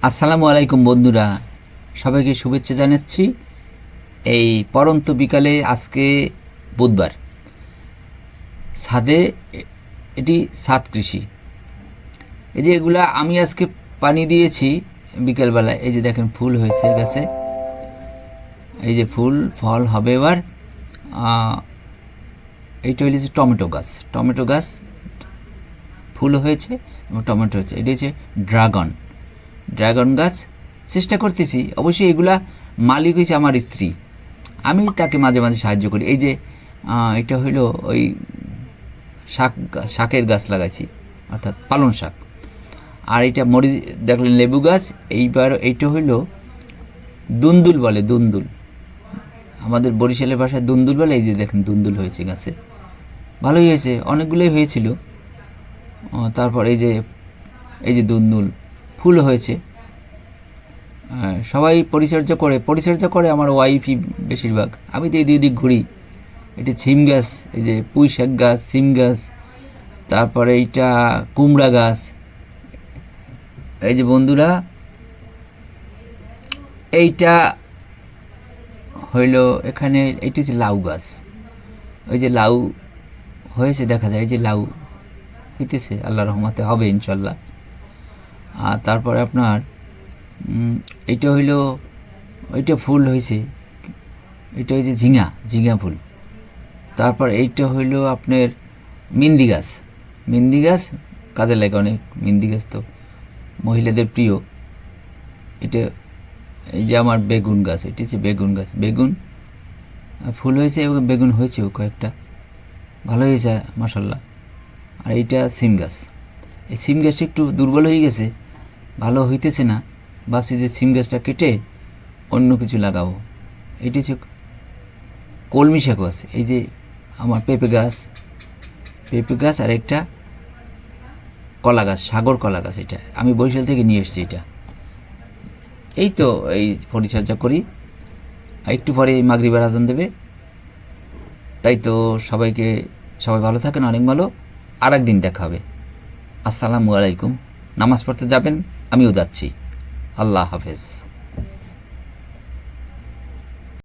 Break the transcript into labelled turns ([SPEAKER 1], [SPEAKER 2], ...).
[SPEAKER 1] আসসালামু আলাইকুম বন্ধুরা, সবাইকে শুভেচ্ছা জানাচ্ছি। এই পরন্ত বিকালে আজকে বুধবার ছাদে এটি ছাদ কৃষি। এই যে এগুলা আমি আজকে পানি দিয়েছি বিকেলবেলায়। এই যে দেখেন ফুল হয়েছে গাছে, এই যে ফুল ফল হবে এবার। এইটা হচ্ছে টমেটো গাছ ফুল হয়েছে এবং টমেটো হয়েছে। এটি হচ্ছে ড্রাগন গাছ। চেষ্টা করতেছি, অবশ্যই এগুলা মালিক হয়েছে আমার স্ত্রী, আমি তাকে মাঝে মাঝে সাহায্য করি। এই যে এটা হইল ওই শাকের গাছ লাগাইছি, অর্থাৎ পালং শাক। আর এটা মরিচ দেখলেন, লেবু গাছ। এইবার এইটা হইল দুন্দুল বলে, দুন্দুল আমাদের বরিশালের ভাষায় দুন্দুল বলে। এই যে দেখেন দুন্দুল হয়েছে গাছে, ভালোই হয়েছে, অনেকগুলোই হয়েছিল। তারপর এই যে দুন্দুল ফুল হয়েছে। সবাই পরিচর্যা করে আমার ওয়াইফই বেশিরভাগ, আমি তো এই দুই দিক ঘুরি। এটি সিম গাছ, এই যে পুঁই শাক গাছ, সিম গাছ। তারপরে এইটা কুমড়া গাছ। এই যে বন্ধুরা, এইটা হইল এখানে, এইটি হচ্ছে লাউ গাছ। ওই যে লাউ হয়েছে দেখা যায়, এই যে লাউ হইতেছে, আল্লাহ রহমতে হবে ইনশাল্লাহ। আর তারপরে আপনার এইটা হইল, ওইটা ফুল হয়েছে, এটা হয়েছে ঝিঙা ফুল। তারপর এইটা হইল আপনার মেহেন্দি গাছ কাজে লাগে অনেক। মেহেন্দি গাছ তো মহিলাদের প্রিয়। এটা এই যে আমার বেগুন গাছ, এটি হচ্ছে বেগুন ফুল হয়েছে এবং বেগুন হয়েছেও কয়েকটা, ভালো হয়েছে মাশাল্লাহ। আর এইটা সিম গাছ। এই সিম গাছটা একটু দুর্বল হয়ে গেছে, ভালো হইতেছে না। ভাবছি যে সিম গাছটা কেটে অন্য কিছু লাগাবো। এটি হচ্ছে কলমি শাকও আছে। এই যে আমার পেঁপে গাছ আর একটা কলা গাছ, সাগর কলা গাছ। এটা আমি বরিশাল থেকে নিয়ে এসেছি। এটা এই তো এই পরিচর্যা করি। একটু পরে মাগরিবের আজান দেবে। তাই তো সবাই ভালো থাকেন, অনেক ভালো। আর একদিন দেখা হবে। আসসালামু আলাইকুম। নামাজ পড়তে যাবেন, আমিও যাচ্ছি। আল্লাহ হাফেজ।